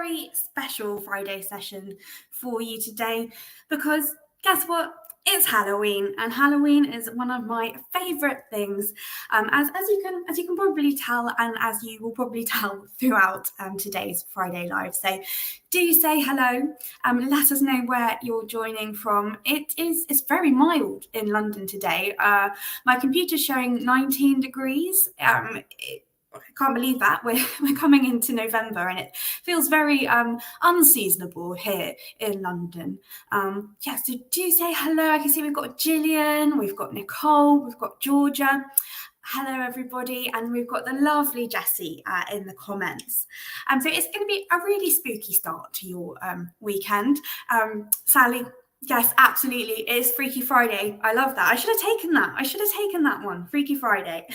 very special Friday session for you today because guess what? It's Halloween, and Halloween is one of my favourite things, as you can probably tell, and as you will probably tell throughout today's Friday Live. So, do say hello. Let us know where you're joining from. It's very mild in London today. My computer's showing 19 degrees. I can't believe that we're coming into November and it feels very unseasonable here in London. So do say hello. I can see we've got Gillian, we've got Nicole, we've got Georgia. Hello everybody, and we've got the lovely Jessie in the comments. So it's going to be a really spooky start to your weekend. Sally, yes, absolutely. It is Freaky Friday. I love that. I should have taken that one. Freaky Friday.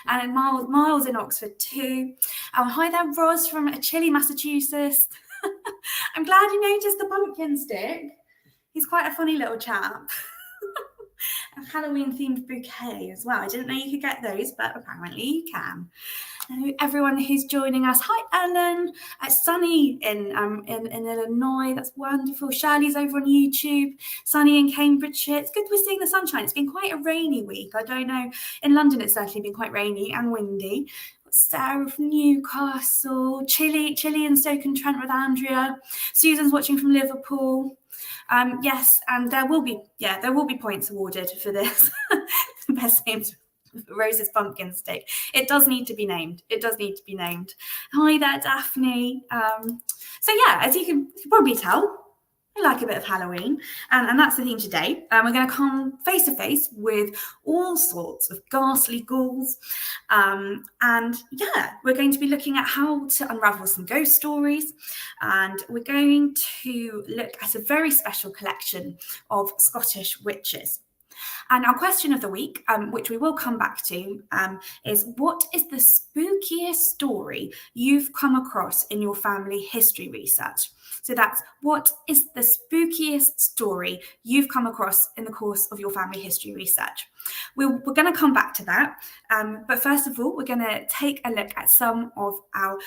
And Miles in Oxford too. Hi there, Roz from Chile, Massachusetts. I'm glad you noticed the pumpkin stick. He's quite a funny little chap. A Halloween themed bouquet as well. I didn't know you could get those, but apparently you can. Hello, everyone who's joining us. Hi, Ellen. It's sunny in Illinois. That's wonderful. Shirley's over on YouTube. Sunny in Cambridgeshire. It's good we're seeing the sunshine. It's been quite a rainy week. I don't know. In London, it's certainly been quite rainy and windy. Sarah from Newcastle. Chile and Stoke-on-Trent with Andrea. Susan's watching from Liverpool. Yes, and there will be points awarded for this. Best names. Rose's pumpkin stick. It does need to be named. Hi there, Daphne. So yeah, as you can probably tell, I like a bit of Halloween, and that's the theme today. We're going to come face to face with all sorts of ghastly ghouls, and yeah, we're going to be looking at how to unravel some ghost stories, and we're going to look at a very special collection of Scottish witches. And our question of the week, which we will come back to, is what is the spookiest story you've come across in your family history research? So that's what is the spookiest story you've come across in the course of your family history research. We're going to come back to that. But first of all, we're going to take a look at some of our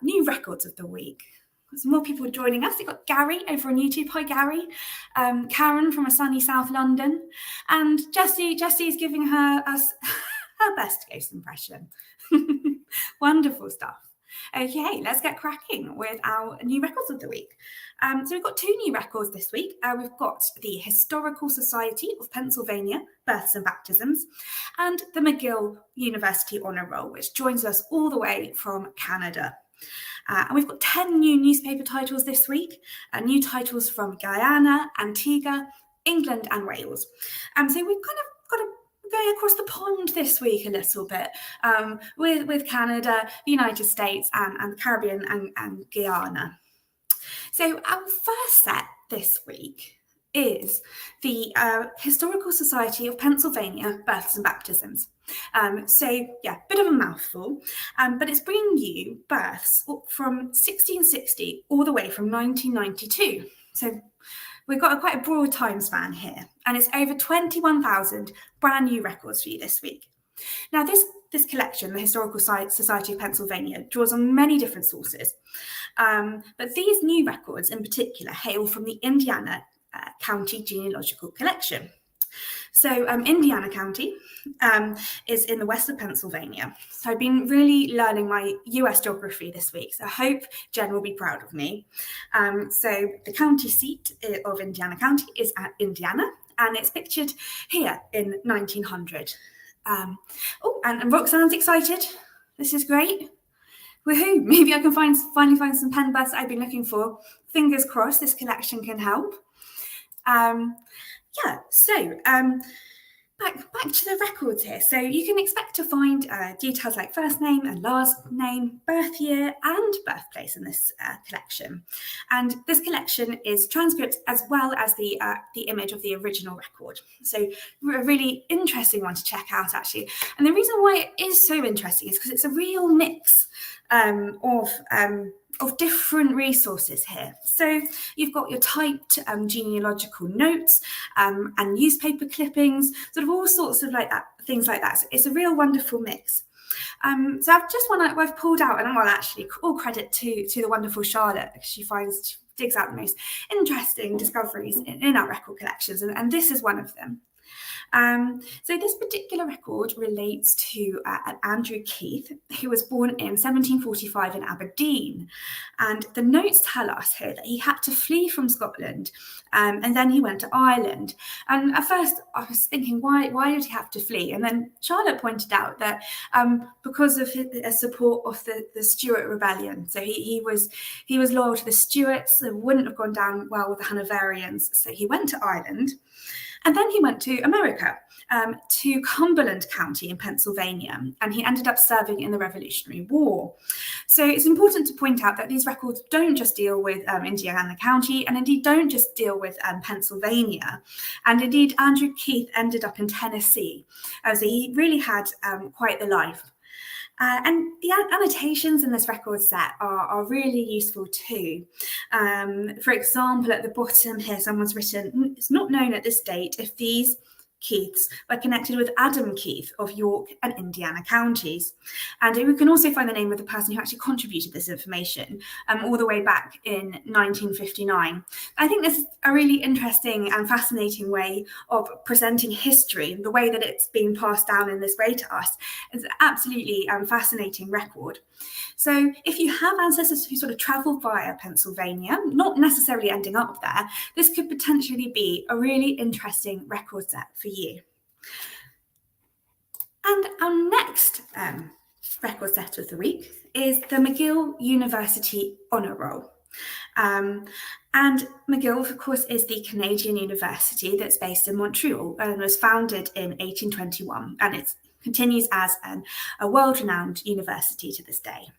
new records of the week. Some more people joining us. We've got Gary over on YouTube. Hi, Gary. Karen from a sunny South London. And Jessie is giving us her best ghost impression. Wonderful stuff. Okay, let's get cracking with our new records of the week. So we've got two new records this week. We've got the Historical Society of Pennsylvania, Births and Baptisms, and the McGill University Honour Roll, which joins us all the way from Canada. And we've got 10 new newspaper titles this week, new titles from Guyana, Antigua, England and Wales. So we've kind of got to go across the pond this week a little bit with Canada, the United States and the Caribbean and Guyana. So our first set this week is the Historical Society of Pennsylvania, Births and Baptisms. So yeah, bit of a mouthful, but it's bringing you births from 1660 all the way from 1992. So we've got quite a broad time span here, and it's over 21,000 brand new records for you this week. Now this collection, the Historical Society of Pennsylvania, draws on many different sources, but these new records in particular hail from the Indiana County Genealogical Collection. So Indiana County is in the west of Pennsylvania. So I've been really learning my US geography this week. So I hope Jen will be proud of me. So the county seat of Indiana County is at Indiana, and it's pictured here in 1900. And Roxanne's excited. This is great. Woohoo! Maybe I can finally find some pen births I've been looking for. Fingers crossed this collection can help. Back to the records here. So you can expect to find details like first name and last name, birth year and birthplace in this collection. And this collection is transcripts as well as the image of the original record. So a really interesting one to check out, actually. And the reason why it is so interesting is because it's a real mix of different resources here. So you've got your typed genealogical notes and newspaper clippings, sort of all sorts of like that, things like that. So it's a real wonderful mix. So I've pulled out, and well, actually, all credit to the wonderful Charlotte, because she digs out the most interesting discoveries in our record collections, and this is one of them. So this particular record relates to Andrew Keith, who was born in 1745 in Aberdeen. And the notes tell us here that he had to flee from Scotland, and then he went to Ireland. And at first I was thinking, why did he have to flee? And then Charlotte pointed out that because of his support of the Stuart rebellion. So he was loyal to the Stuarts. It wouldn't have gone down well with the Hanoverians. So he went to Ireland. And then he went to America, to Cumberland County in Pennsylvania, and he ended up serving in the Revolutionary War. So it's important to point out that these records don't just deal with Indiana County, and indeed don't just deal with Pennsylvania. And indeed, Andrew Keith ended up in Tennessee. So he really had quite the life. And the annotations in this record set are really useful too. For example, at the bottom here, someone's written, "It's not known at this date if these Keiths were connected with Adam Keith of York and Indiana counties." And we can also find the name of the person who actually contributed this information all the way back in 1959. I think this is a really interesting and fascinating way of presenting history. The way that it's being passed down in this way to us is an absolutely fascinating record. So if you have ancestors who sort of travel via Pennsylvania, not necessarily ending up there, this could potentially be a really interesting record set for you. And our next record set of the week is the McGill University Honour Roll. And McGill, of course, is the Canadian university that's based in Montreal and was founded in 1821, and it continues as a world-renowned university to this day.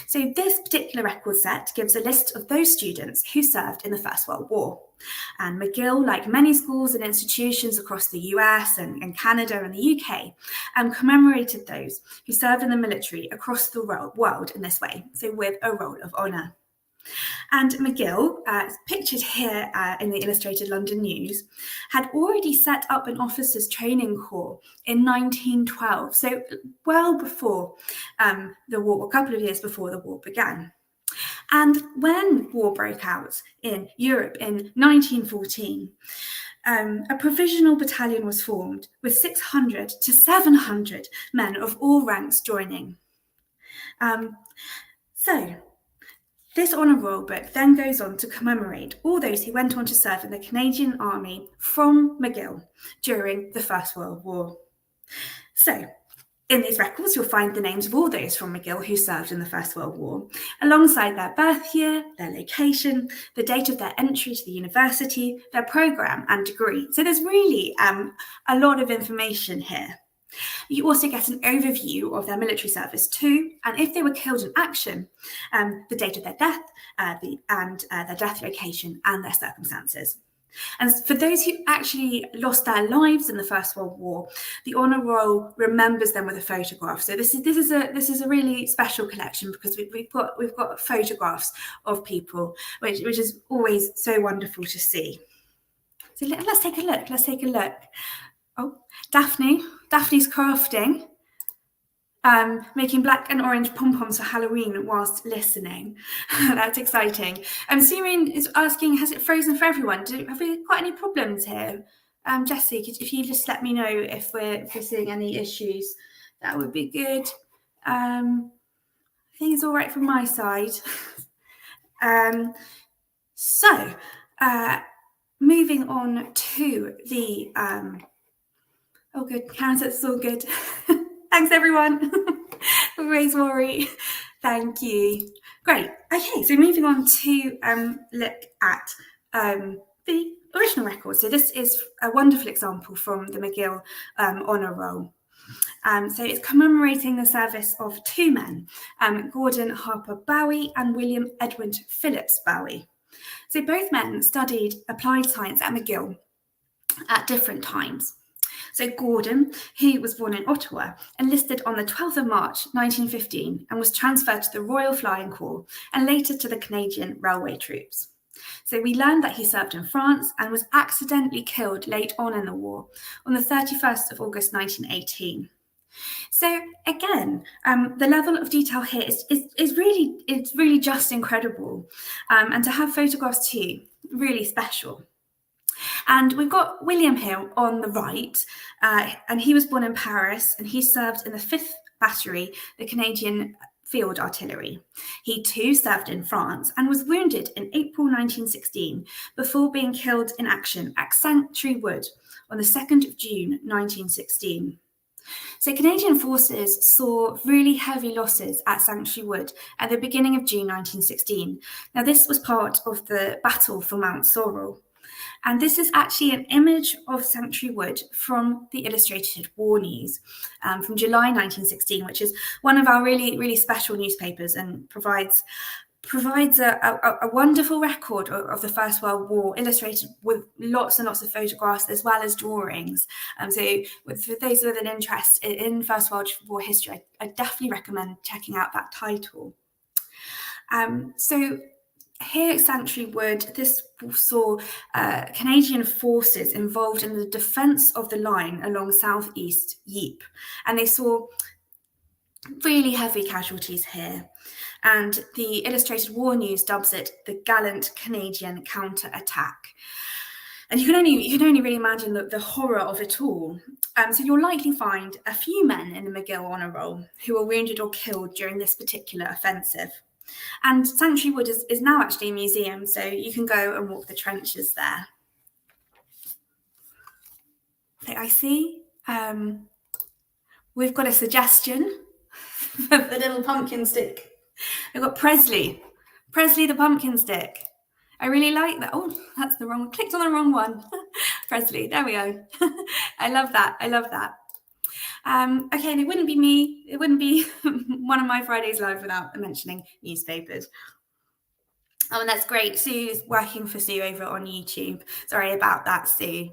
So this particular record set gives a list of those students who served in the First World War. And McGill, like many schools and institutions across the US and Canada and the UK, commemorated those who served in the military across the world in this way, so with a roll of honour. And McGill, pictured here in the Illustrated London News, had already set up an officers' training corps in 1912, so well before the war, a couple of years before the war began. And when war broke out in Europe in 1914, a provisional battalion was formed with 600 to 700 men of all ranks joining. This honour roll book then goes on to commemorate all those who went on to serve in the Canadian Army from McGill during the First World War. So, in these records, you'll find the names of all those from McGill who served in the First World War, alongside their birth year, their location, the date of their entry to the university, their programme and degree. So there's really a lot of information here. You also get an overview of their military service too, and if they were killed in action, the date of their death, their death location and their circumstances. And for those who actually lost their lives in the First World War, the honour roll remembers them with a photograph. So this is a really special collection because we've got photographs of people, which is always so wonderful to see. So let's take a look. Oh, Daphne's crafting, making black and orange pom-poms for Halloween whilst listening. That's exciting. Sireen is asking, has it frozen for everyone? Have we got any problems here? Jessie, if you just let me know if we're seeing any issues, that would be good. I think it's all right from my side. Moving on to the... Oh, good. Karen says it's all good. Thanks, everyone. Always worry. Thank you. Great. Okay, so moving on to look at the original record. So this is a wonderful example from the McGill honour roll. So it's commemorating the service of two men, Gordon Harper Bowie and William Edward Phillips Bowie. So both men studied applied science at McGill at different times. So Gordon, who was born in Ottawa, enlisted on the 12th of March 1915 and was transferred to the Royal Flying Corps and later to the Canadian Railway Troops. So we learned that he served in France and was accidentally killed late on in the war on the 31st of August 1918. So again, the level of detail here is really just incredible, and to have photographs too, really special. And we've got William here on the right, and he was born in Paris, and he served in the 5th Battery, the Canadian Field Artillery. He too served in France and was wounded in April 1916 before being killed in action at Sanctuary Wood on the 2nd of June 1916. So Canadian forces saw really heavy losses at Sanctuary Wood at the beginning of June 1916. Now this was part of the battle for Mount Sorrel. And this is actually an image of Sanctuary Wood from the Illustrated War News from July 1916, which is one of our really special newspapers and provides a wonderful record of the First World War, illustrated with lots and lots of photographs as well as drawings. So for those with an interest in First World War history, I definitely recommend checking out that title. So here at Sanctuary Wood, this saw Canadian forces involved in the defence of the line along southeast Ypres, and they saw really heavy casualties here. And the Illustrated War News dubs it the gallant Canadian counter-attack. And you can only really imagine the horror of it all. So you'll likely find a few men in the McGill Honour Roll who were wounded or killed during this particular offensive. And Sanctuary Wood is now actually a museum, so you can go and walk the trenches there. So I see we've got a suggestion for the little pumpkin stick. We've got Presley the pumpkin stick. I really like that. Oh, that's the wrong one. Clicked on the wrong one. Presley, there we go. I love that. Okay, and it wouldn't be me. It wouldn't be one of my Fridays Live without mentioning newspapers. Oh, and that's great. Sue's working for Sue over on YouTube. Sorry about that, Sue.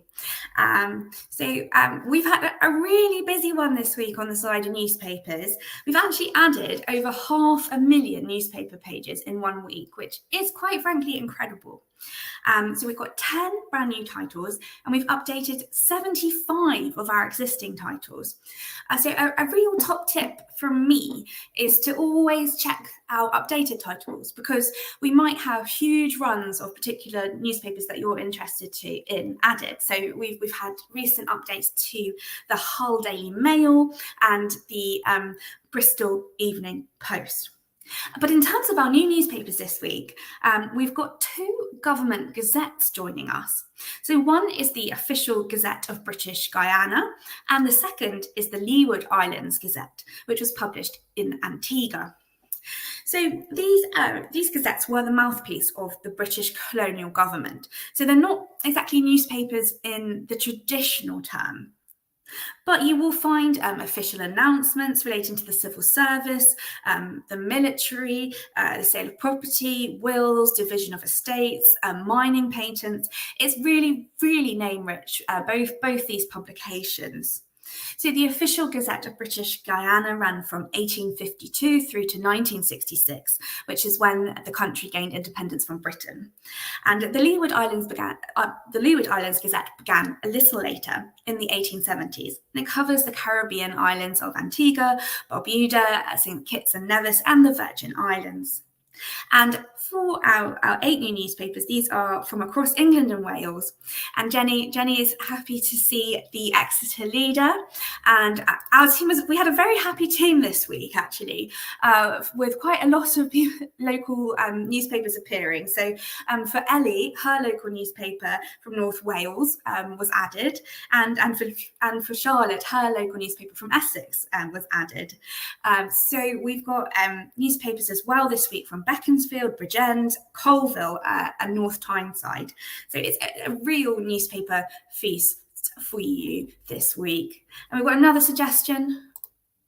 We've had a really busy one this week on the side of newspapers. We've actually added over 500,000 newspaper pages in 1 week, which is quite frankly incredible. So we've got 10 brand new titles, and we've updated 75 of our existing titles. So a real top tip from me is to always check our updated titles, because we might have huge runs of particular newspapers that you're interested in added. So we've had recent updates to the Hull Daily Mail and the Bristol Evening Post. But in terms of our new newspapers this week, we've got 2 government gazettes joining us. So one is the Official Gazette of British Guiana, and the second is the Leeward Islands Gazette, which was published in Antigua. So these gazettes were the mouthpiece of the British colonial government. So they're not exactly newspapers in the traditional term. But you will find official announcements relating to the civil service, the military, the sale of property, wills, division of estates, mining patents. It's really name rich, both these publications. So the Official Gazette of British Guiana ran from 1852 through to 1966, which is when the country gained independence from Britain. And the Leeward Islands Gazette began a little later in the 1870s, and it covers the Caribbean islands of Antigua, Barbuda, St. Kitts and Nevis, and the Virgin Islands. And for our 8 new newspapers, these are from across England and Wales. And Jenny is happy to see the Exeter Leader. And our team we had a very happy team this week, actually, with quite a lot of local newspapers appearing. So for Ellie, her local newspaper from North Wales was added. And for Charlotte, her local newspaper from Essex was added. So we've got newspapers as well this week from Beaconsfield, Bridgend, Colville, and North Tyneside. So it's a real newspaper feast for you this week. And we've got another suggestion.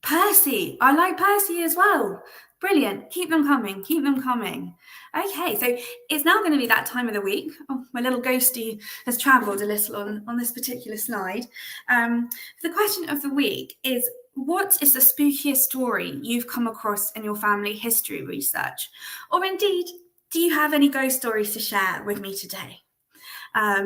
Percy. I like Percy as well. Brilliant. Keep them coming. Okay, so it's now going to be that time of the week. Oh, my little ghosty has travelled a little on this particular slide. The question of the week is, what is the spookiest story you've come across in your family history research? Or indeed, do you have any ghost stories to share with me today? I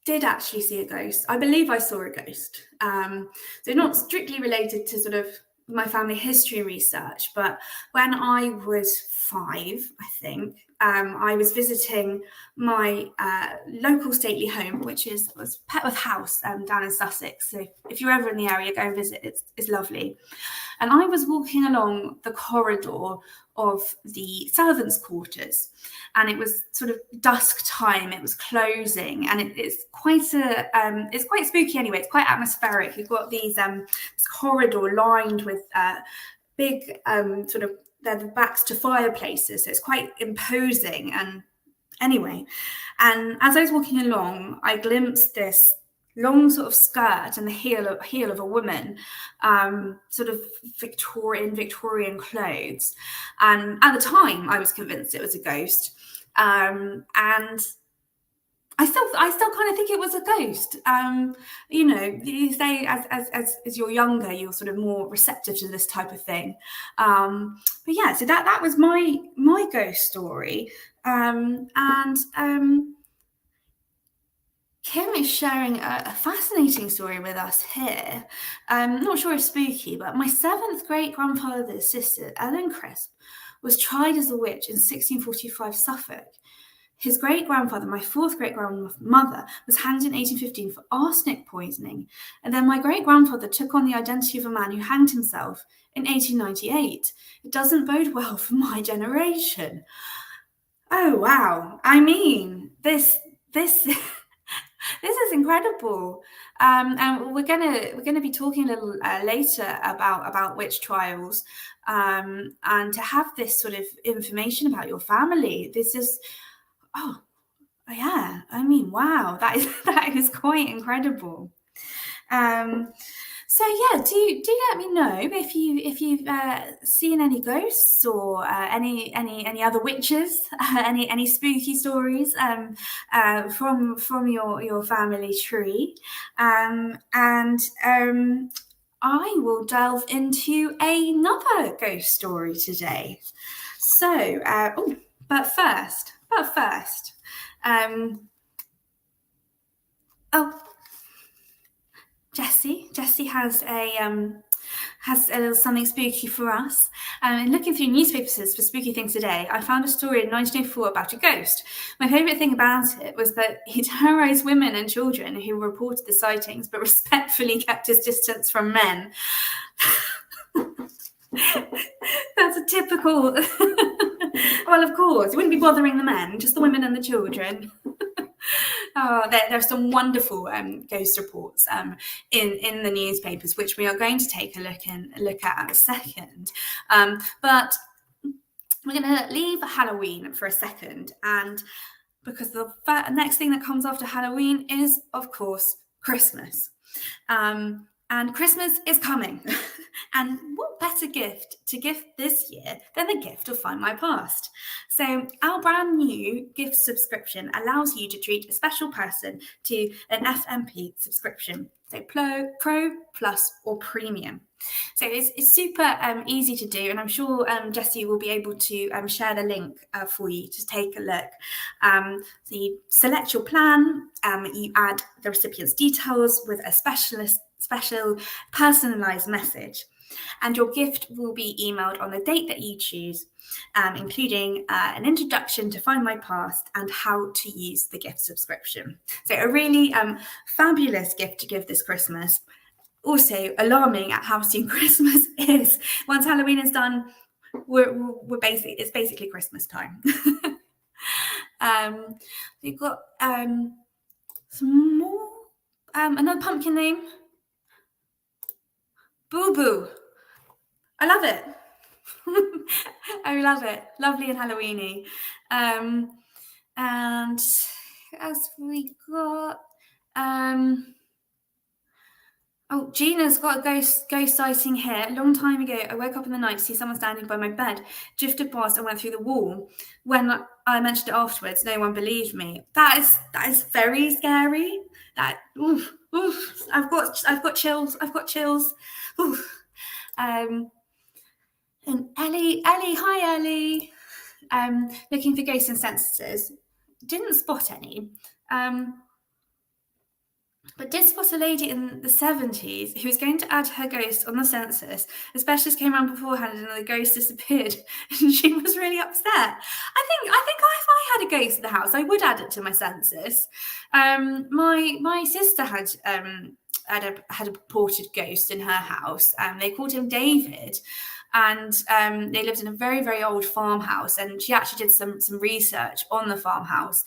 did actually see a ghost. I believe I saw a ghost. So not strictly related to sort of my family history research, but when I was 5, I think, I was visiting my local stately home, which was Petworth House down in Sussex. So if you're ever in the area, go and visit. It's lovely. And I was walking along the corridor of the servants' quarters, and it was sort of dusk time. It was closing, and it's quite spooky anyway. It's quite atmospheric. You've got this corridor lined with big sort of, they're the backs to fireplaces, so it's quite imposing. And anyway, and as I was walking along, I glimpsed this long sort of skirt and the heel of a woman, sort of Victorian clothes. And at the time, I was convinced it was a ghost, and I still kind of think it was a ghost. You say as you're younger, you're sort of more receptive to this type of thing. But yeah, so that was my ghost story. Kim is sharing a fascinating story with us here. Not sure it's spooky, but my 7th great-grandfather's sister, Ellen Crisp, was tried as a witch in 1645 Suffolk. His great-grandfather, my 4th great-grandmother, was hanged in 1815 for arsenic poisoning. And then my great-grandfather took on the identity of a man who hanged himself in 1898. It doesn't bode well for my generation. Oh, wow. I mean, this this is incredible, and we're gonna be talking a little later about witch trials, and to have this sort of information about your family. This is, oh yeah, I mean, wow, that is quite incredible. So yeah, do let me know if you've seen any ghosts or any other witches, any spooky stories from your family tree, and I will delve into another ghost story today. So, but first, Jessie has a little something spooky for us. And looking through newspapers for spooky things today, I found a story in 1904 about a ghost. My favourite thing about it was that he terrorised women and children who reported the sightings, but respectfully kept his distance from men. That's a typical. Well, of course, you wouldn't be bothering the men, just the women and the children. Oh, there are some wonderful ghost reports in the newspapers, which we are going to take a look at a second. But we're going to leave Halloween for a second, and because the next thing that comes after Halloween is, of course, Christmas. And Christmas is coming. And what better gift to gift this year than the gift of Findmypast? So our brand new gift subscription allows you to treat a special person to an FMP subscription. So Pro, Plus or Premium. So it's super easy to do, and I'm sure Jessie will be able to share the link for you to take a look. So you select your plan, you add the recipient's details with a special personalized message, and your gift will be emailed on the date that you choose, including an introduction to Findmypast and how to use the gift subscription. So a really fabulous gift to give this Christmas. Also alarming at how soon Christmas is. Once Halloween is done, it's basically Christmas time. We've got some more. Another pumpkin name. Boo Boo. I love it. I love it. Lovely and Halloweeny. And as we got, oh, Gina's got a ghost sighting here. A long time ago, I woke up in the night to see someone standing by my bed, drifted past and went through the wall. When I mentioned it afterwards, no one believed me. That is very scary. Oof. I've got chills. Oof. And Ellie, hi Ellie. Looking for ghosts and senses. Didn't spot any. but did spot a lady in the 70s who was going to add her ghost on the census. A specialist came around beforehand and the ghost disappeared, and she was really upset. I think if I had a ghost in the house, I would add it to my census. My sister had a purported ghost in her house. They called him David. And they lived in a very, very old farmhouse. And she actually did some research on the farmhouse,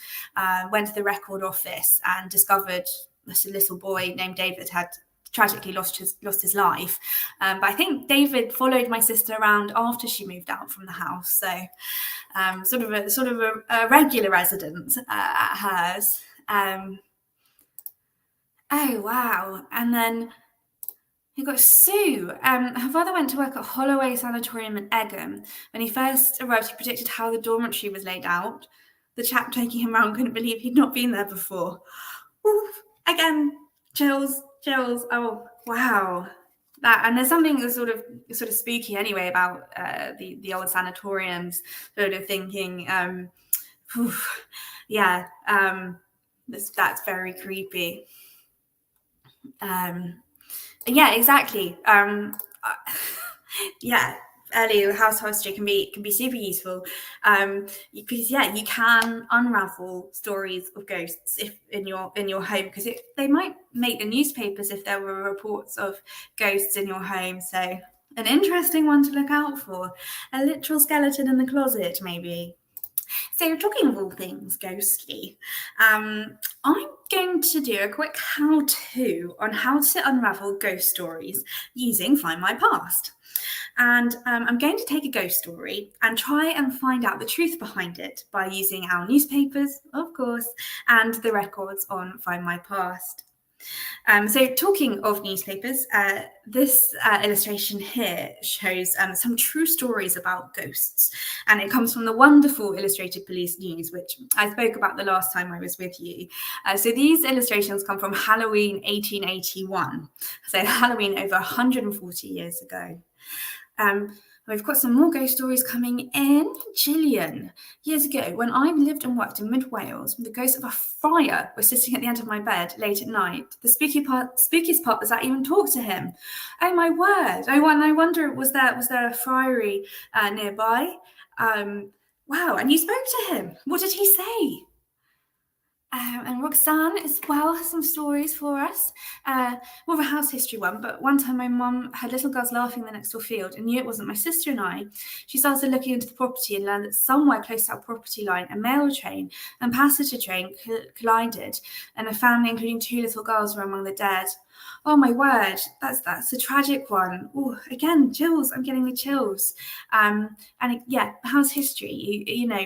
went to the record office and discovered that a little boy named David had tragically lost his life. But I think David followed my sister around after she moved out from the house. So sort of a regular resident at hers. Oh, wow. And then you got Sue. Her father went to work at Holloway Sanatorium in Egham. When he first arrived, he predicted how the dormitory was laid out. The chap taking him around couldn't believe he'd not been there before. Oof, again, chills. Oh, wow. And there's something that's sort of spooky anyway about the old sanatoriums. Sort of thinking, that's very creepy. Yeah, exactly. Early house history can be super useful, because you can unravel stories of ghosts if in your home, because they might make the newspapers if there were reports of ghosts in your home. So an interesting one to look out for. A literal skeleton in the closet, maybe. So talking of all things ghostly, I'm going to do a quick how-to on how to unravel ghost stories using Findmypast. And I'm going to take a ghost story and try and find out the truth behind it by using our newspapers, of course, and the records on Findmypast. So talking of newspapers, this illustration here shows some true stories about ghosts, and it comes from the wonderful Illustrated Police News, which I spoke about the last time I was with you. So these illustrations come from Halloween 1881, so Halloween over 140 years ago. We've got some more ghost stories coming in. Gillian. Years ago, when I lived and worked in mid-Wales, the ghost of a friar was sitting at the end of my bed late at night. The spookiest part was that I even talked to him. Oh my word. I wonder, was there a friary nearby? Wow, and you spoke to him. What did he say? And Roxanne as well has some stories for us. More of a house history one, but one time my mum heard little girls laughing in the next door field and knew it wasn't my sister and I. She started looking into the property and learned that somewhere close to our property line, a mail train and passenger train collided, and a family, including 2 little girls, were among the dead. Oh my word, that's a tragic one. Oh, again, chills. I'm getting the chills. And yeah, house history. You know,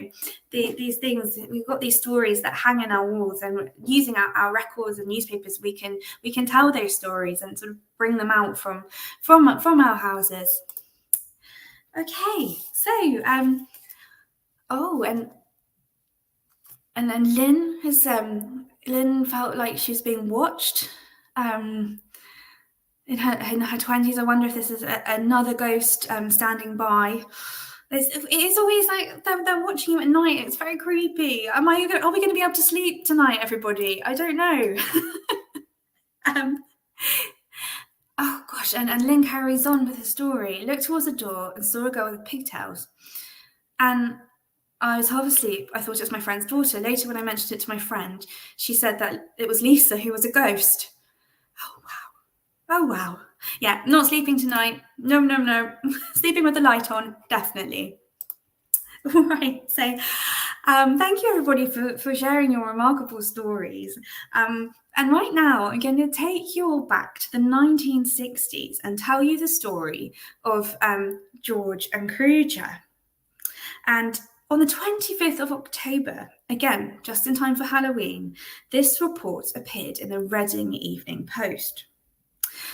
these things. We've got these stories that hang in our walls, and using our records and newspapers, we can tell those stories and sort of bring them out from our houses. Okay, so and then Lynn has Lynn felt like she's being watched. In her 20s, I wonder if this is another ghost standing by. It is always like they're watching you at night. It's very creepy. Are we going to be able to sleep tonight, everybody? I don't know. Oh gosh, and Lynn carries on with her story. Looked towards the door and saw a girl with pigtails. And I was half asleep. I thought it was my friend's daughter. Later, when I mentioned it to my friend, she said that it was Lisa, who was a ghost. Oh, wow. Yeah, not sleeping tonight. No. Sleeping with the light on, definitely. All right, so thank you, everybody, for sharing your remarkable stories. And right now, I'm going to take you all back to the 1960s and tell you the story of George and Kruger. And on the 25th of October, again, just in time for Halloween, this report appeared in the Reading Evening Post.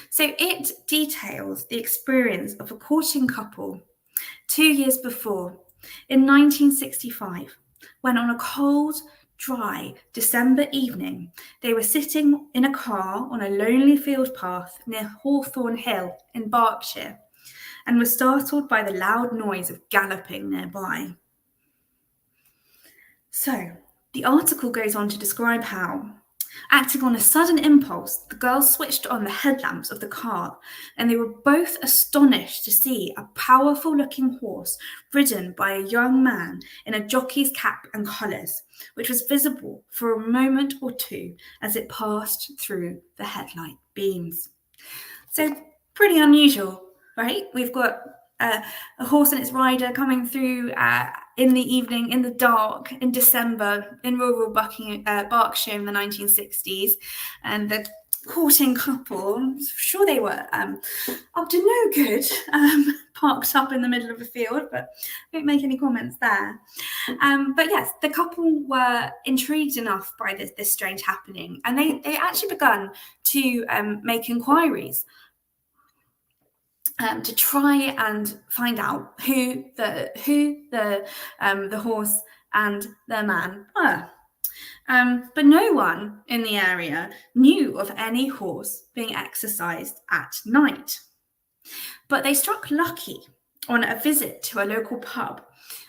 So it details the experience of a courting couple 2 years before, in 1965, when on a cold, dry December evening, they were sitting in a car on a lonely field path near Hawthorne Hill in Berkshire, and were startled by the loud noise of galloping nearby. So the article goes on to describe how Acting on a sudden impulse, the girls switched on the headlamps of the car, and they were both astonished to see a powerful-looking horse ridden by a young man in a jockey's cap and colours, which was visible for a moment or two as it passed through the headlight beams. So, pretty unusual, right? We've got a horse and its rider coming through in the evening, in the dark, in December, in rural Berkshire in the 1960s. And the courting couple, I'm sure they were up to no good, parked up in the middle of a field, but I won't make any comments there. But yes, the couple were intrigued enough by this strange happening, and they actually begun to make inquiries to try and find out who the horse and the man were. But no one in the area knew of any horse being exercised at night. But they struck lucky on a visit to a local pub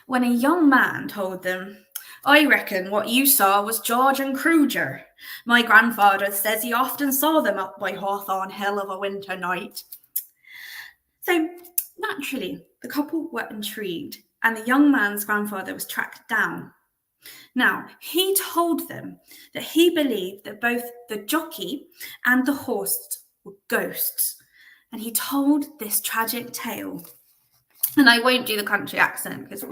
when a young man told them, "I reckon what you saw was George and Kruger. My grandfather says he often saw them up by Hawthorne Hill of a winter night." So naturally, the couple were intrigued, and the young man's grandfather was tracked down. Now, he told them that he believed that both the jockey and the horse were ghosts, and he told this tragic tale. And I won't do the country accent because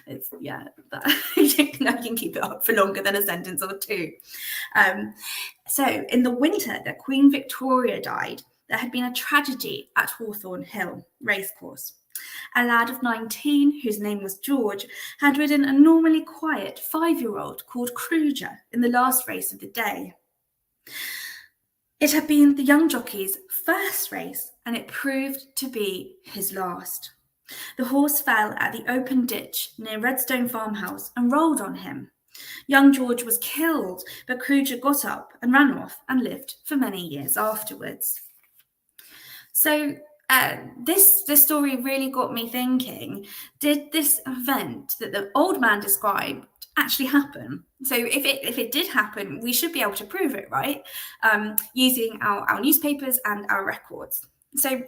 it's, but I can keep it up for longer than a sentence or two. So in the winter that Queen Victoria died, there had been a tragedy at Hawthorne Hill racecourse. A lad of 19, whose name was George, had ridden a normally quiet 5-year-old called Kruger in the last race of the day. It had been the young jockey's first race, and it proved to be his last. The horse fell at the open ditch near Redstone Farmhouse and rolled on him. Young George was killed, but Kruger got up and ran off and lived for many years afterwards. So this story really got me thinking, did this event that the old man described actually happen? So if it did happen, we should be able to prove it, right? Using our newspapers and our records. So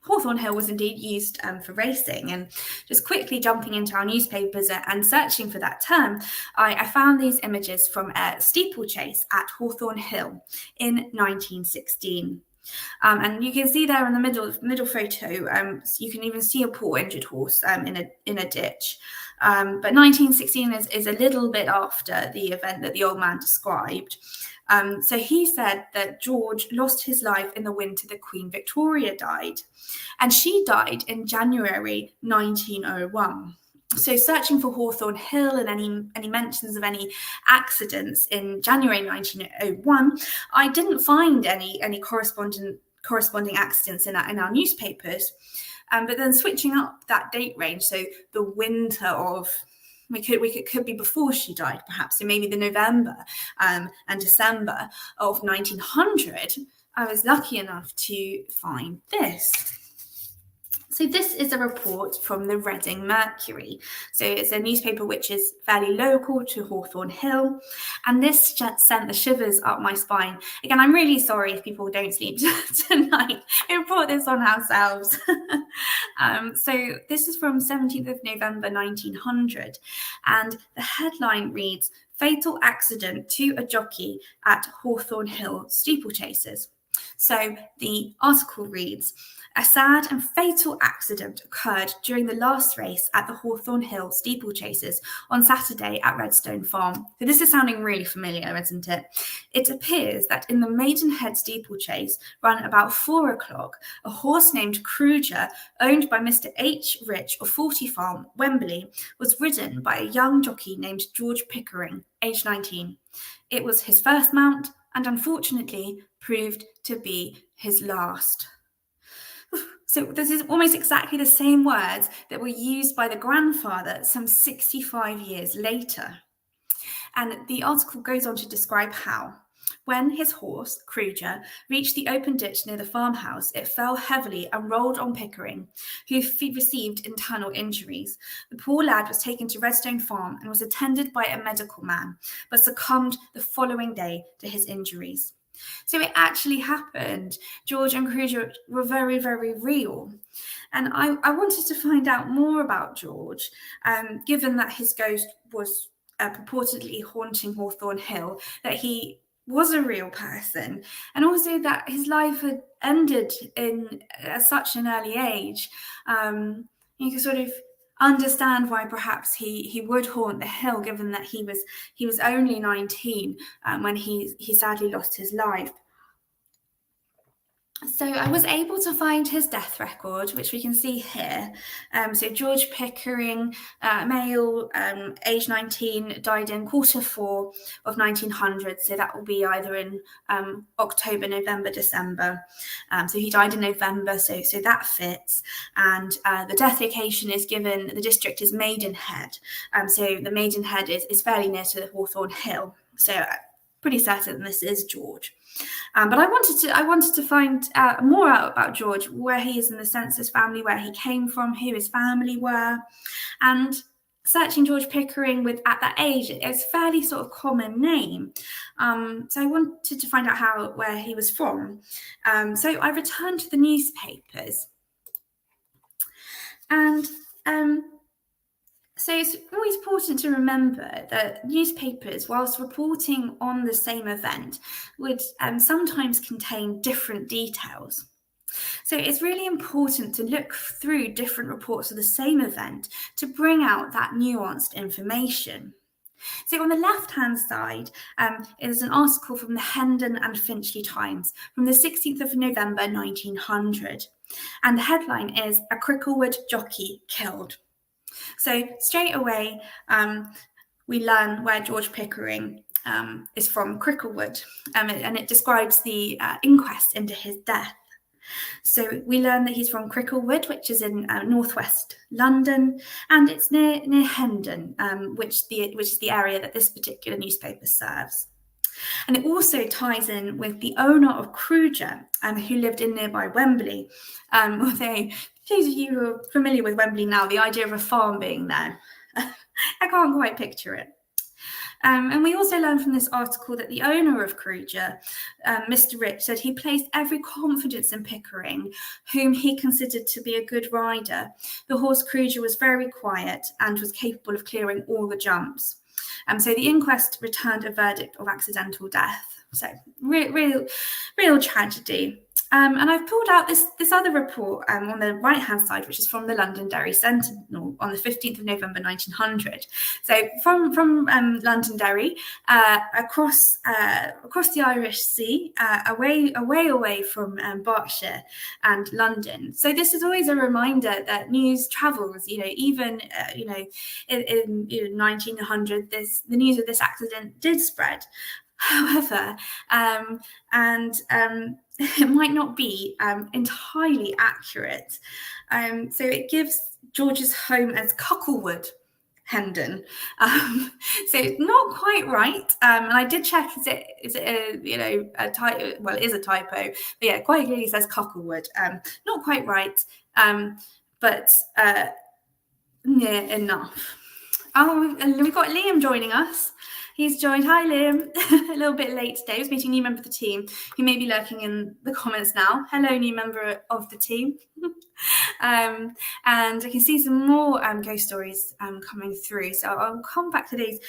Hawthorne Hill was indeed used for racing, and just quickly jumping into our newspapers and searching for that term, I found these images from a steeplechase at Hawthorne Hill in 1916. And you can see there in the middle photo, you can even see a poor injured horse in a ditch. But 1916 is a little bit after the event that the old man described. So he said that George lost his life in the winter that Queen Victoria died, and she died in January 1901. So searching for Hawthorne Hill and any mentions of any accidents in January 1901, I didn't find any corresponding accidents in our newspapers. But then switching up that date range, so the winter of, could be before she died, perhaps, so maybe the November and December of 1900, I was lucky enough to find this. So this is a report from the Reading Mercury. So it's a newspaper which is fairly local to Hawthorne Hill, and this sent the shivers up my spine. Again, I'm really sorry if people don't sleep tonight. We brought this on ourselves. So this is from 17th of November 1900, and the headline reads, "Fatal accident to a jockey at Hawthorne Hill steeplechases." So the article reads, "A sad and fatal accident occurred during the last race at the Hawthorne Hill steeplechases on Saturday at Redstone Farm." So this is sounding really familiar, isn't it? It appears that in the Maidenhead steeplechase run about 4 o'clock, a horse named Kruger, owned by Mr. H. Rich of 40 Farm, Wembley, was ridden by a young jockey named George Pickering, aged 19. It was his first mount and unfortunately proved to be his last. So this is almost exactly the same words that were used by the grandfather some 65 years later. And the article goes on to describe how. When his horse, Kruger, reached the open ditch near the farmhouse, it fell heavily and rolled on Pickering, who received internal injuries. The poor lad was taken to Redstone Farm and was attended by a medical man, but succumbed the following day to his injuries. So it actually happened. George and Kruger were very, very real. And I wanted to find out more about George, given that his ghost was purportedly haunting Hawthorne Hill, that he was a real person, and also that his life had ended at such an early age. You can sort of understand why perhaps he would haunt the hill, given that he was only 19 when he sadly lost his life. So I was able to find his death record, which we can see here. So George Pickering, male, age 19, died in Q4 of 1900. So that will be either in October, November, December. So he died in November, so that fits. And the death location is given, the district is Maidenhead. So the Maidenhead is fairly near to the Hawthorne Hill. So pretty certain this is George. But I wanted to find more out about George, where he is in the census family, where he came from, who his family were, and searching George Pickering at that age, it's a fairly sort of common name. So I wanted to find out where he was from. So I returned to the newspapers, and so it's always important to remember that newspapers, whilst reporting on the same event, would sometimes contain different details. So it's really important to look through different reports of the same event to bring out that nuanced information. So on the left-hand side is an article from the Hendon and Finchley Times from the 16th of November 1900. And the headline is, "A Cricklewood Jockey Killed." So straight away, we learn where George Pickering is from, Cricklewood, and it describes the inquest into his death. So we learn that he's from Cricklewood, which is in northwest London, and it's near Hendon, which is the area that this particular newspaper serves. And it also ties in with the owner of Kruger, who lived in nearby Wembley. Although, those of you who are familiar with Wembley now, the idea of a farm being there, I can't quite picture it. And we also learn from this article that the owner of Kruger, Mr. Rich, said he placed every confidence in Pickering, whom he considered to be a good rider. The horse Kruger was very quiet and was capable of clearing all the jumps. So the inquest returned a verdict of accidental death. So real tragedy. And I've pulled out this other report on the right-hand side, which is from the Londonderry Sentinel on the 15th of November 1900. So from Londonderry, across the Irish Sea, away from Berkshire and London. So this is always a reminder that news travels. Even in 1900, the news of this accident did spread. However, it might not be entirely accurate. So it gives George's home as Cucklewood, Hendon. So it's not quite right. And I did check, is it a typo? Well, it is a typo, but yeah, quite clearly says Cucklewood. Not quite right, but near enough. Oh, and we've got Liam joining us. He's joined. Hi, Liam. A little bit late today. I was meeting a new member of the team who may be lurking in the comments now. Hello, new member of the team. And I can see some more ghost stories coming through. So I'll come back to these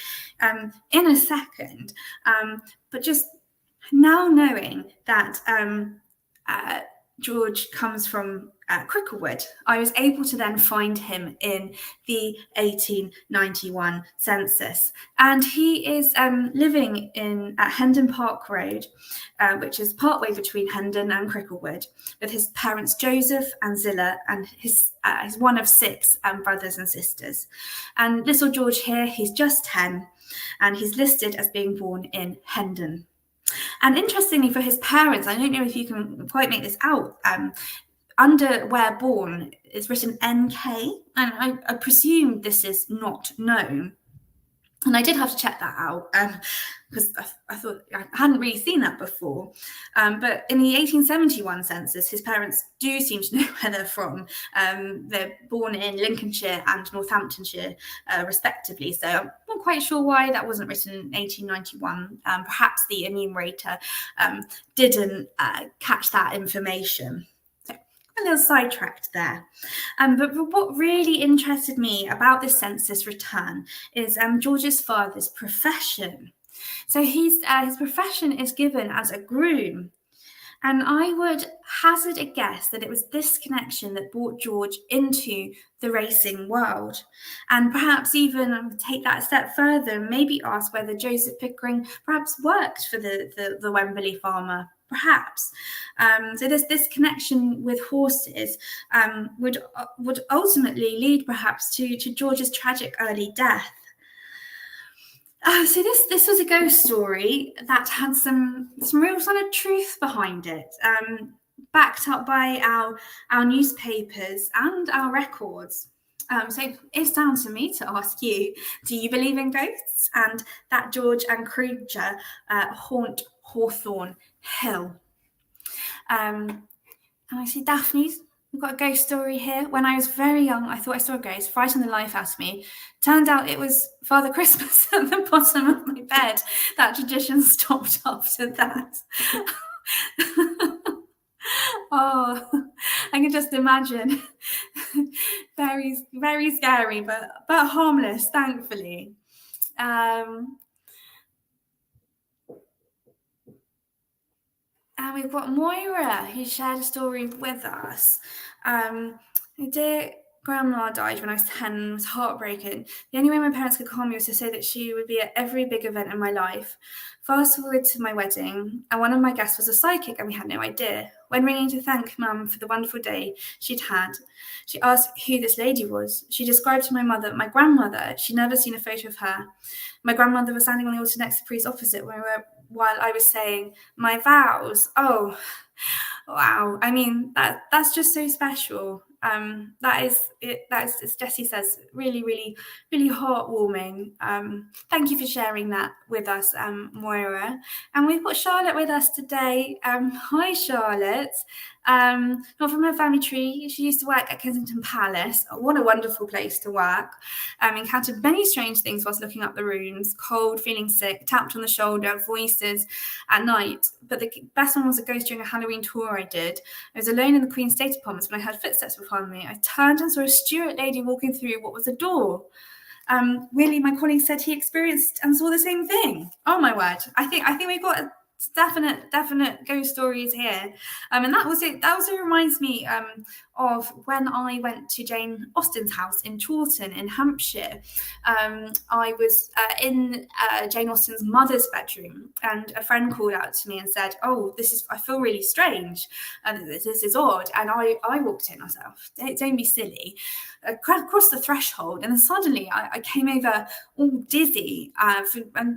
in a second. But just now knowing that George comes from Cricklewood, I was able to then find him in the 1891 census, and he is living at Hendon Park Road, which is partway between Hendon and Cricklewood, with his parents Joseph and Zilla, and his one of 6 brothers and sisters. And little George here, he's just 10, and he's listed as being born in Hendon. And interestingly, for his parents, I don't know if you can quite make this out, under where born, it's written NK, and I presume this is not known. And I did have to check that out because I thought I hadn't really seen that before. But in the 1871 census, his parents do seem to know where they're from. They're born in Lincolnshire and Northamptonshire, respectively. So I'm not quite sure why that wasn't written in 1891. Perhaps the enumerator didn't catch that information. A little sidetracked there. But what really interested me about this census return is George's father's profession. So his profession is given as a groom. And I would hazard a guess that it was this connection that brought George into the racing world. And perhaps even take that a step further and maybe ask whether Joseph Pickering perhaps worked for the Wembley farmer. Perhaps. So this connection with horses would ultimately lead perhaps to George's tragic early death. So this was a ghost story that had some real sort of truth behind it, backed up by our newspapers and our records. So it's down to me to ask you: do you believe in ghosts and that George and Kruger haunt Hawthorne Hill? And I see Daphne's. We've got a ghost story here. When I was very young, I thought I saw a ghost, frightened the life out of me. Turned out it was Father Christmas at the bottom of my bed. That tradition stopped after that. Oh, I can just imagine. Very, very scary, but harmless, thankfully. And we've got Moira, who shared a story with us. My dear grandma died when I was 10 and was heartbroken. The only way my parents could calm me was to say that she would be at every big event in my life. Fast forward to my wedding, and one of my guests was a psychic, and we had no idea. When ringing to thank Mum for the wonderful day she'd had, she asked who this lady was. She described to my mother, my grandmother. She'd never seen a photo of her. My grandmother was standing on the altar next to the priest opposite while I was saying my vows. Oh, wow. I mean, that's just so special. That is, as Jessie says, really, really, really heartwarming. Thank you for sharing that with us, Moira. And we've got Charlotte with us today. Hi, Charlotte. Not from her family tree. She used to work at Kensington Palace. What a wonderful place to work. Encountered many strange things whilst looking up the rooms, cold, feeling sick, tapped on the shoulder, voices at night. But the best one was a ghost during a Halloween tour I did. I was alone in the Queen's State Apartments when I heard footsteps behind me. I turned and saw a steward lady walking through what was a door. Really, my colleague said he experienced and saw the same thing. Oh my word! I think we've got definite ghost stories here, and that was it. That also reminds me of when I went to Jane Austen's house in Chawton in Hampshire. I was in Jane Austen's mother's bedroom, and a friend called out to me and said, "Oh, I feel really strange, and this is odd." And I walked in myself. Don't be silly. Across the threshold, and then suddenly I came over all dizzy, and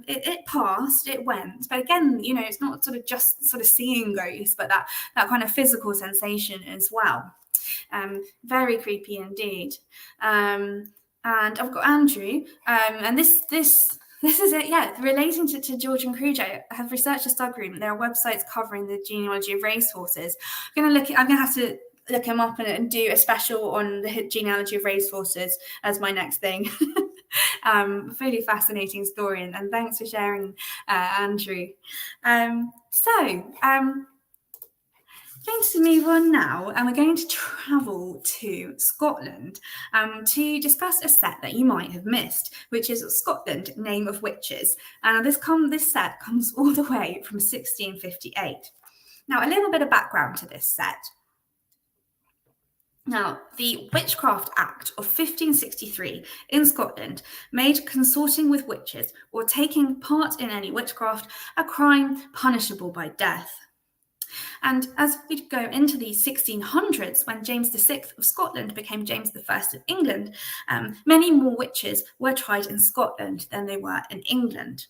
it passed, it went. But again, it's not sort of just sort of seeing ghosts, but that kind of physical sensation as well. Very creepy indeed. And I've got Andrew, and this is it, yeah, relating to George and Kruger. I have researched a Stockroom. There are websites covering the genealogy of racehorses. I'm gonna have to look him up and do a special on the genealogy of racehorses as my next thing. Really fascinating story, and thanks for sharing, Andrew. Going to move on now, and we're going to travel to Scotland to discuss a set that you might have missed, which is Scotland, Name of Witches. And this set comes all the way from 1658. Now, a little bit of background to this set. Now, the Witchcraft Act of 1563 in Scotland made consorting with witches or taking part in any witchcraft a crime punishable by death. And as we go into the 1600s, when James VI of Scotland became James I of England, many more witches were tried in Scotland than they were in England.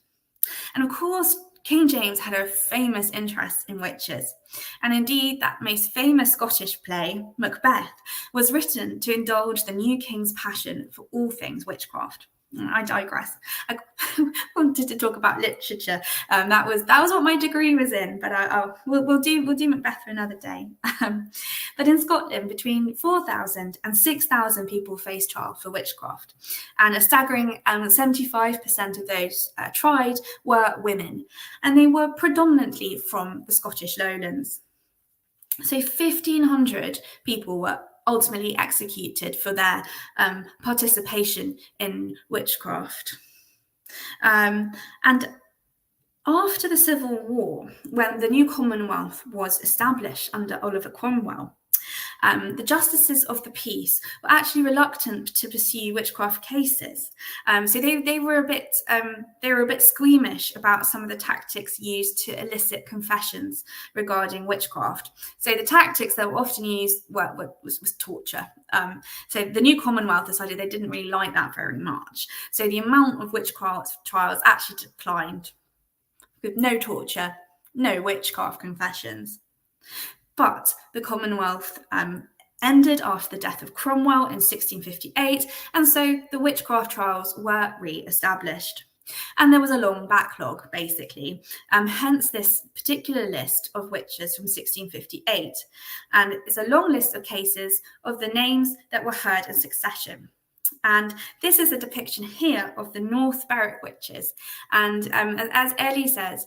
And of course, King James had a famous interest in witches, and indeed that most famous Scottish play, Macbeth, was written to indulge the new king's passion for all things witchcraft. I digress. I wanted to talk about literature. That was what my degree was in, but we'll do Macbeth for another day. But in Scotland, between 4,000 and 6,000 people faced trial for witchcraft, and a staggering 75% of those tried were women, and they were predominantly from the Scottish Lowlands. So 1,500 people were ultimately executed for their participation in witchcraft. And after the Civil War, when the new Commonwealth was established under Oliver Cromwell, the justices of the peace were actually reluctant to pursue witchcraft cases. So they were a bit squeamish about some of the tactics used to elicit confessions regarding witchcraft. So the tactics that were often used was torture. So the new Commonwealth decided they didn't really like that very much. So the amount of witchcraft trials actually declined, with no torture, no witchcraft confessions. But the Commonwealth ended after the death of Cromwell in 1658, and so the witchcraft trials were re-established. And there was a long backlog, basically, hence this particular list of witches from 1658. And it's a long list of cases of the names that were heard in succession. And this is a depiction here of the North Berwick witches. And as Ellie says,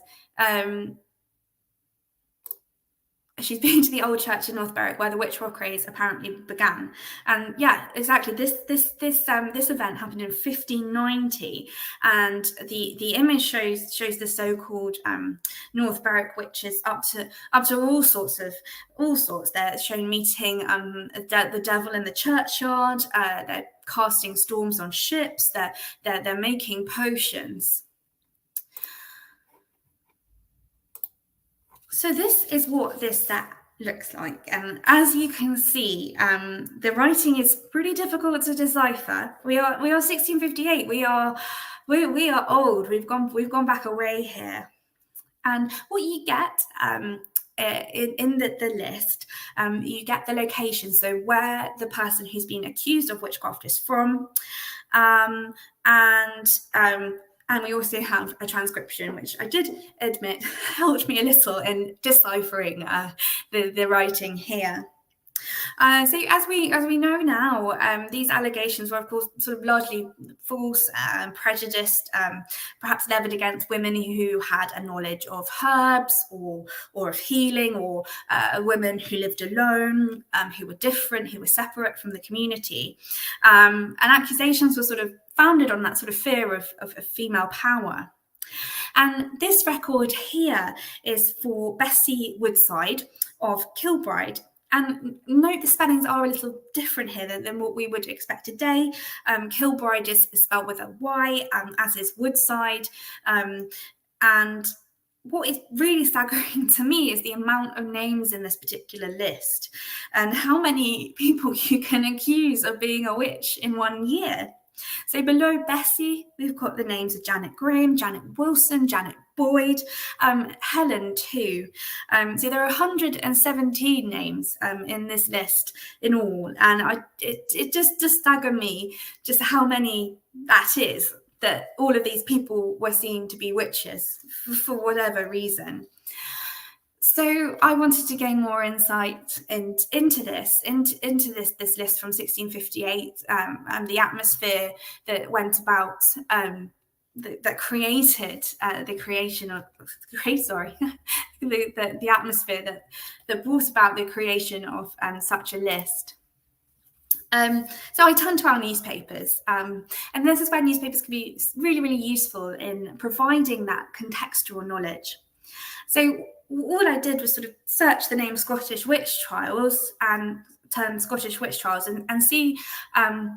she's been to the old church in North Berwick where the witchcraft craze apparently began. And yeah, exactly. This event happened in 1590, and the image shows the so-called North Berwick witches up to all sorts. They're shown meeting the devil in the churchyard. They're casting storms on ships. They're making potions. So this is what this set looks like, and as you can see, the writing is pretty difficult to decipher. We are 1658. We are old. We've gone back a way here, and what you get in the list, you get the location, so where the person who's been accused of witchcraft is from, and we also have a transcription, which I did admit helped me a little in deciphering the writing here. So as we know now, these allegations were, of course, sort of largely false and prejudiced, perhaps levied against women who had a knowledge of herbs or of healing, or women who lived alone, who were different, who were separate from the community. And accusations were sort of founded on that sort of fear of female power. And this record here is for Bessie Woodside of Kilbride. And note the spellings are a little different here than what we would expect today. Kilbride is spelled with a Y, as is Woodside. And what is really staggering to me is the amount of names in this particular list and how many people you can accuse of being a witch in 1 year. So below Bessie, we've got the names of Janet Graham, Janet Wilson, Janet Boyd, Helen too. So there are 117 names in this list in all, and it just staggered me just how many that is, that all of these people were seen to be witches for whatever reason. So I wanted to gain more insight into this list from 1658, and the atmosphere that went about, that created the atmosphere that brought about the creation of such a list. So I turned to our newspapers, and this is where newspapers can be really, really useful in providing that contextual knowledge. So all I did was sort of search the name Scottish witch trials and term Scottish witch trials and see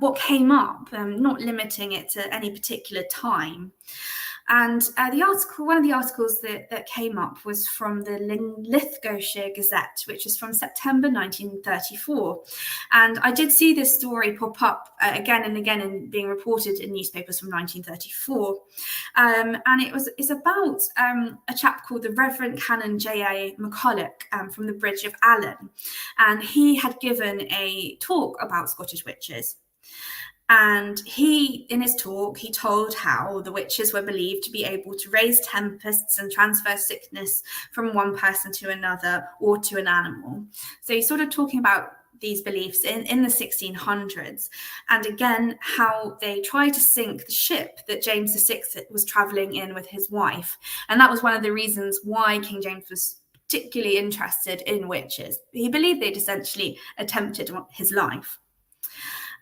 what came up, not limiting it to any particular time. And one of the articles that came up was from the Linlithgowshire Gazette, which is from September 1934. And I did see this story pop up again and again and being reported in newspapers from 1934. And it's about a chap called the Reverend Canon J.A. McCulloch from the Bridge of Allen. And he had given a talk about Scottish witches. And he, in his talk, he told how the witches were believed to be able to raise tempests and transfer sickness from one person to another or to an animal. So he's sort of talking about these beliefs in the 1600s, and again how they tried to sink the ship that James VI was travelling in with his wife. And that was one of the reasons why King James was particularly interested in witches. He believed they'd essentially attempted his life.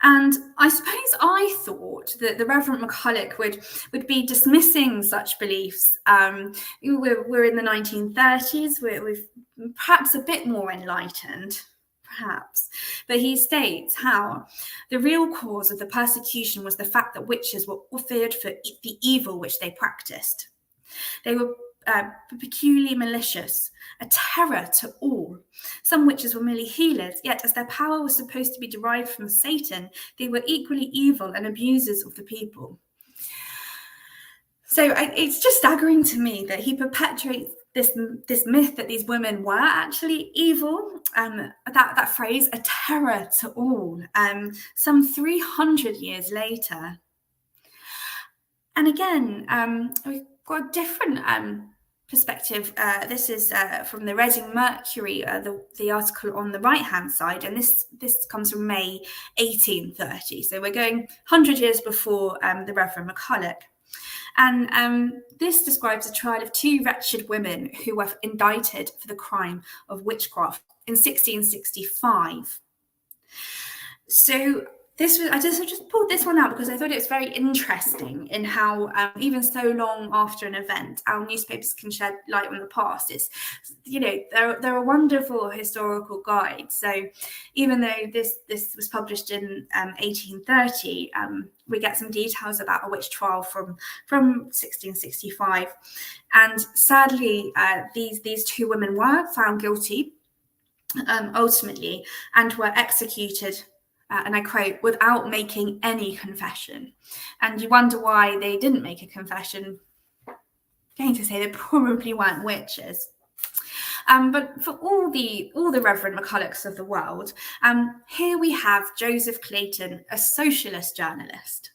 And I suppose I thought that the Reverend MacCulloch would be dismissing such beliefs. We're in the 1930s, we're perhaps a bit more enlightened, perhaps. But he states how the real cause of the persecution was the fact that witches were feared for the evil which they practiced. They were peculiarly malicious, a terror to all. Some witches were merely healers, yet as their power was supposed to be derived from Satan, they were equally evil and abusers of the people. So it's just staggering to me that he perpetuates this myth that these women were actually evil. That phrase, a terror to all, some 300 years later. And again, we've got a different perspective. This is from the Reading Mercury, the article on the right-hand side, and this comes from May 1830. So we're going 100 years before the Reverend MacCulloch. And this describes a trial of two wretched women who were indicted for the crime of witchcraft in 1665. So I just pulled this one out because I thought it was very interesting in how even so long after an event, our newspapers can shed light on the past. It's, they're a wonderful historical guide. So even though this was published in 1830, we get some details about a witch trial from 1665. And sadly, these two women were found guilty ultimately and were executed. And I quote, without making any confession. And you wonder why they didn't make a confession. I'm going to say they probably weren't witches. But for all the Reverend MacCullochs of the world, here we have Joseph Clayton, a socialist journalist.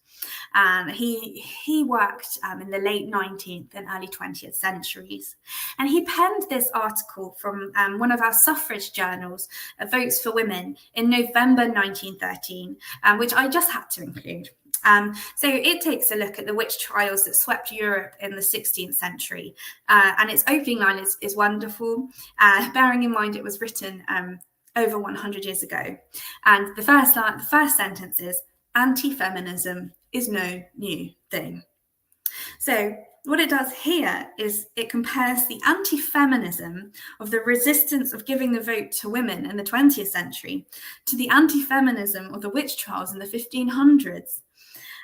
He worked in the late 19th and early 20th centuries. And he penned this article from one of our suffrage journals, Votes for Women, in November 1913, which I just had to include. So it takes a look at the witch trials that swept Europe in the 16th century. And its opening line is wonderful, bearing in mind it was written over 100 years ago. And the first sentence is, anti-feminism is no new thing. So what it does here is it compares the anti-feminism of the resistance of giving the vote to women in the 20th century to the anti-feminism of the witch trials in the 1500s.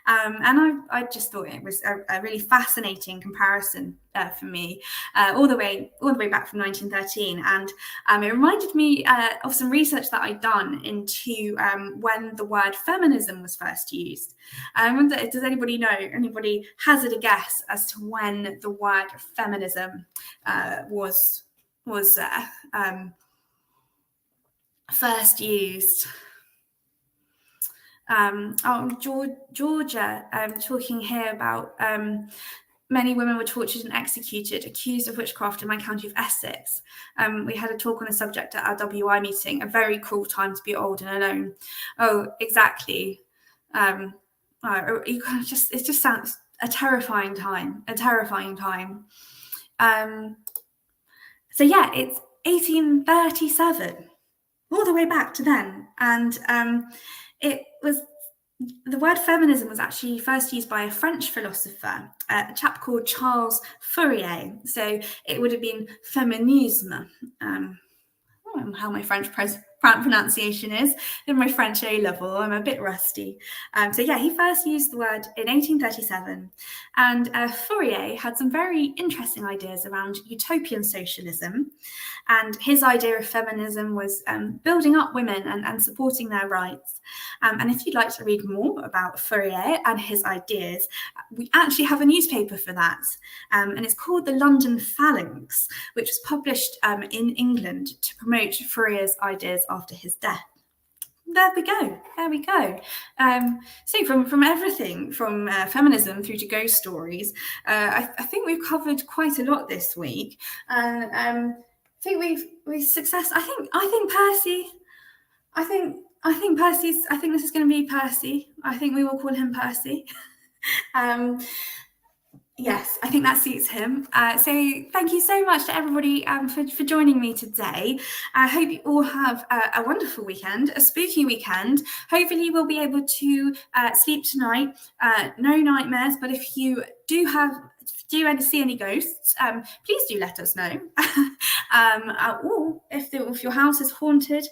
And I just thought it was a really fascinating comparison for me, all the way back from 1913. And it reminded me of some research that I'd done into when the word feminism was first used. I wonder, does anybody hazard a guess as to when the word feminism was first used? Georgia, talking here about many women were tortured and executed, accused of witchcraft in my county of Essex. We had a talk on the subject at our WI meeting, a very cruel time to be old and alone. Oh, exactly. It just sounds a terrifying time. So yeah, it's 1837, all the way back to then. And the word feminism was actually first used by a French philosopher, a chap called Charles Fourier. So it would have been feminisme. I don't know how my French pronunciation is in my French A-level. I'm a bit rusty. So yeah, he first used the word in 1837. And Fourier had some very interesting ideas around utopian socialism. And his idea of feminism was building up women and supporting their rights. And if you'd like to read more about Fourier and his ideas, we actually have a newspaper for that. And it's called the London Phalanx, which was published in England to promote Fourier's ideas after his death. there we go. There we go. So from everything from feminism through to ghost stories, I think we've covered quite a lot this week, and I think we've success. I think Percy. I think Percy's. I think this is going to be Percy. I think we will call him Percy. Yes, I think that suits him. So thank you so much to everybody for joining me today. I hope you all have a wonderful weekend, a spooky weekend. Hopefully we'll be able to sleep tonight. No nightmares, but if you do see any ghosts, please do let us know. Or if your house is haunted,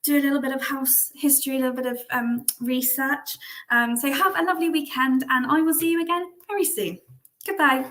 do a little bit of house history, a little bit of research. So have a lovely weekend, and I will see you again very soon. Goodbye.